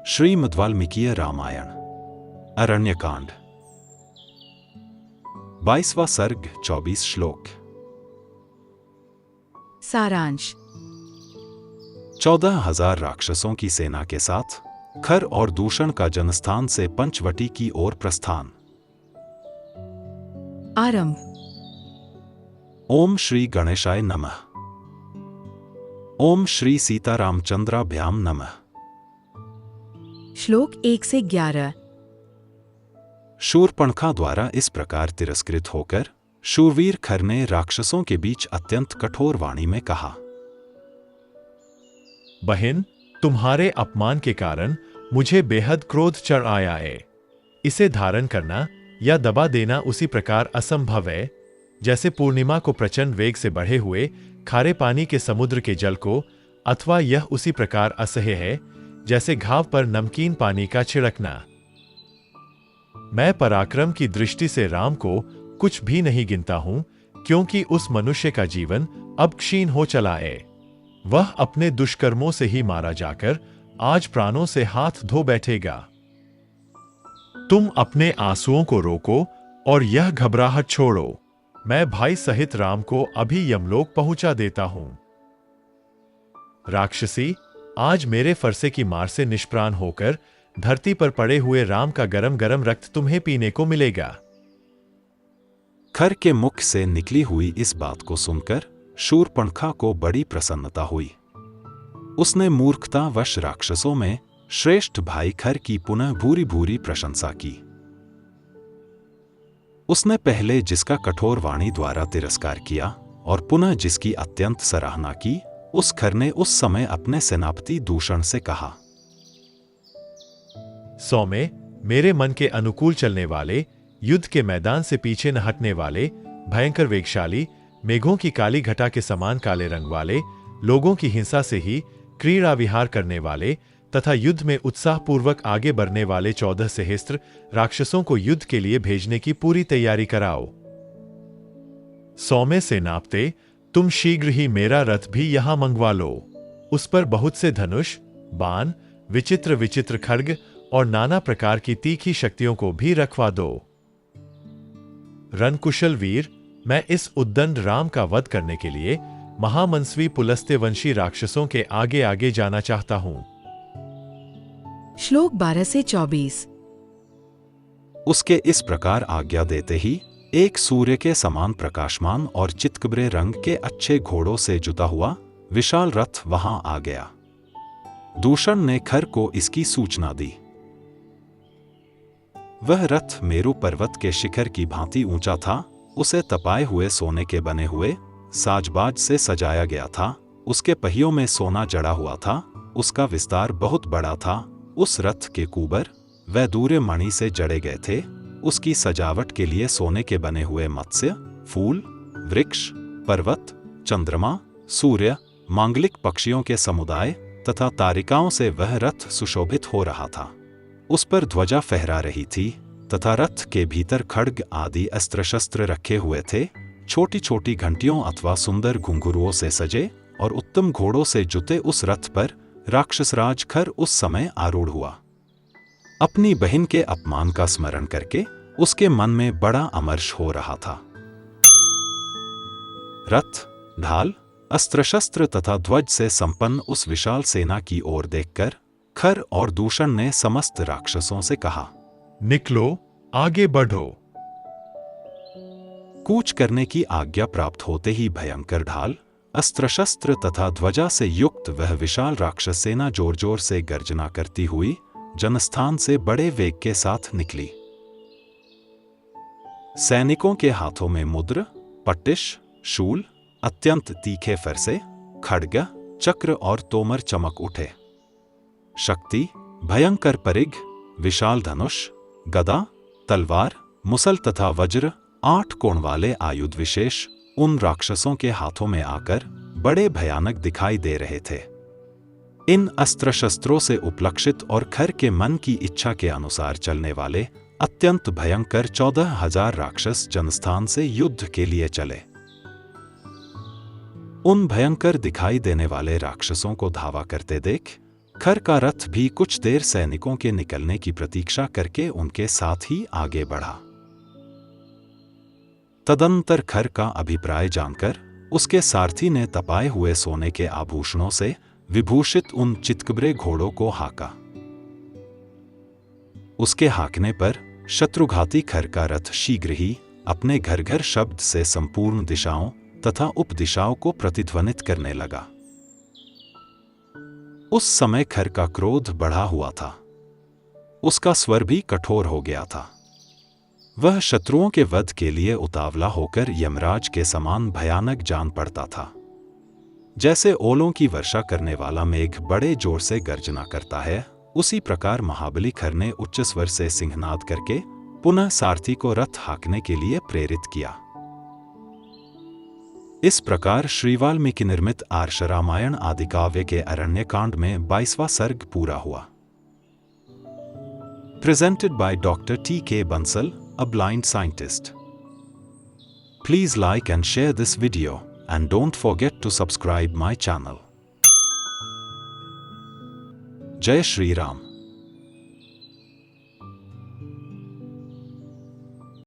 श्रीमद् वाल्मीकीय रामायण अरण्यकांड 22वां सर्ग 24 श्लोक। सारांश। 14,000 राक्षसों की सेना के साथ खर और दूषण का जनस्थान से पंचवटी की ओर प्रस्थान। आरंभ। ओम श्री गणेशाय नमः। ओम श्री सीतारामचंद्राभ्याम नमः। श्लोक 1 से 11। शूर्पणखा द्वारा इस प्रकार तिरस्कृत होकर शूरवीर खर ने राक्षसों के बीच अत्यंत कठोर वाणी में कहा, बहन, तुम्हारे अपमान के कारण मुझे बेहद क्रोध चढ़ आया है। इसे धारण करना या दबा देना उसी प्रकार असंभव है जैसे पूर्णिमा को प्रचंड वेग से बढ़े हुए खारे पानी के समुद्र के जल को, अथवा यह उसी प्रकार असह्य है जैसे घाव पर नमकीन पानी का छिड़कना। मैं पराक्रम की दृष्टि से राम को कुछ भी नहीं गिनता हूं, क्योंकि उस मनुष्य का जीवन अब क्षीण हो चला है। वह अपने दुष्कर्मों से ही मारा जाकर आज प्राणों से हाथ धो बैठेगा। तुम अपने आंसुओं को रोको और यह घबराहट छोड़ो। मैं भाई सहित राम को अभी यमलोक पहुंचा देता हूं। राक्षसी, आज मेरे फरसे की मार से निष्प्राण होकर धरती पर पड़े हुए राम का गरम गरम रक्त तुम्हें पीने को मिलेगा। खर के मुख से निकली हुई इस बात को सुनकर शूर्पणखा को बड़ी प्रसन्नता हुई। उसने मूर्खतावश राक्षसों में श्रेष्ठ भाई खर की पुनः भूरी भूरी प्रशंसा की। उसने पहले जिसका कठोर वाणी द्वारा तिरस्कार किया और पुनः जिसकी अत्यंत सराहना की, उस खर ने उस समय अपने सेनापति दूषण से कहा, सौम्य, मेरे मन के अनुकूल चलने वाले, युद्ध के मैदान से पीछे न हटने वाले, भयंकर वेगशाली, मेघों की काली घटा के समान काले रंग वाले, लोगों की हिंसा से ही क्रीड़ा विहार करने वाले तथा युद्ध में उत्साहपूर्वक आगे बढ़ने वाले 14 सहस्त्र राक्षसों को युद्ध के लिए भेजने की पूरी तैयारी कराओ। सौम्य सेनापते, तुम शीघ्र ही मेरा रथ भी यहां मंगवा लो। उस पर बहुत से धनुष, बाण, विचित्र विचित्र खड्ग और नाना प्रकार की तीखी शक्तियों को भी रखवा दो। रणकुशल वीर, मैं इस उद्दंड राम का वध करने के लिए महामनस्वी पुलस्त्यवंशी राक्षसों के आगे आगे जाना चाहता हूं। श्लोक 12 से 24। उसके इस प्रकार आज्ञा देते ही एक सूर्य के समान प्रकाशमान और चितकबरे रंग के अच्छे घोड़ों से जुता हुआ विशाल रथ वहां आ गया। दूषण ने खर को इसकी सूचना दी। वह रथ मेरु पर्वत के शिखर की भांति ऊंचा था। उसे तपाए हुए सोने के बने हुए साजबाज से सजाया गया था। उसके पहियों में सोना जड़ा हुआ था। उसका विस्तार बहुत बड़ा था। उस रथ के कुबर वैदूर्य मणि से जड़े गए थे। उसकी सजावट के लिए सोने के बने हुए मत्स्य, फूल, वृक्ष, पर्वत, चंद्रमा, सूर्य, मांगलिक पक्षियों के समुदाय तथा तारिकाओं से वह रथ सुशोभित हो रहा था। उस पर ध्वजा फहरा रही थी तथा रथ के भीतर खड्ग आदि अस्त्र शस्त्र रखे हुए थे। छोटी छोटी घंटियों अथवा सुंदर घुंघरुओं से सजे और उत्तम घोड़ों से जुते उस रथ पर राक्षसराज खर उस समय आरूढ़ हुआ। अपनी बहन के अपमान का स्मरण करके उसके मन में बड़ा अमर्ष हो रहा था। रथ, ढाल, अस्त्र शस्त्र तथा ध्वज से संपन्न उस विशाल सेना की ओर देखकर खर और दूषण ने समस्त राक्षसों से कहा, निकलो, आगे बढ़ो। कूच करने की आज्ञा प्राप्त होते ही भयंकर ढाल, अस्त्र शस्त्र तथा ध्वजा से युक्त वह विशाल राक्षस सेना जोर जोर से गर्जना करती हुई जनस्थान से बड़े वेग के साथ निकली। सैनिकों के हाथों में मुद्र, पट्टिश, शूल, अत्यंत तीखे फरसे, खड्ग, चक्र और तोमर चमक उठे। शक्ति, भयंकर परिघ, विशाल धनुष, गदा, तलवार, मुसल तथा वज्र, 8 कोण वाले आयुध विशेष उन राक्षसों के हाथों में आकर बड़े भयानक दिखाई दे रहे थे। इन अस्त्र शस्त्रों से उपलक्षित और खर के मन की इच्छा के अनुसार चलने वाले अत्यंत भयंकर 14,000 राक्षस जनस्थान से युद्ध के लिए चले। उन भयंकर दिखाई देने वाले राक्षसों को धावा करते देख खर का रथ भी कुछ देर सैनिकों के निकलने की प्रतीक्षा करके उनके साथ ही आगे बढ़ा। तदंतर खर का अभिप्राय जानकर उसके सारथी ने तपाए हुए सोने के आभूषणों से विभूषित उन चितकबरे घोड़ों को हाका। उसके हाकने पर शत्रुघाती खर का रथ शीघ्र ही अपने घर घर शब्द से संपूर्ण दिशाओं तथा उपदिशाओं को प्रतिध्वनित करने लगा। उस समय खर का क्रोध बढ़ा हुआ था, उसका स्वर भी कठोर हो गया था। वह शत्रुओं के वध के लिए उतावला होकर यमराज के समान भयानक जान पड़ता था। जैसे ओलों की वर्षा करने वाला मेघ बड़े जोर से गर्जना करता है, उसी प्रकार महाबली खर ने उच्च स्वर से सिंहनाद करके पुनः सारथी को रथ हाँकने के लिए प्रेरित किया। इस प्रकार श्री वाल्मीकि निर्मित आर्ष रामायण आदि काव्य के अरण्यकांड में 22वां सर्ग पूरा हुआ। Presented by Dr. T.K. Bansal, a blind scientist. Please like and share this video, and don't forget to subscribe my channel. Jai Shri Ram.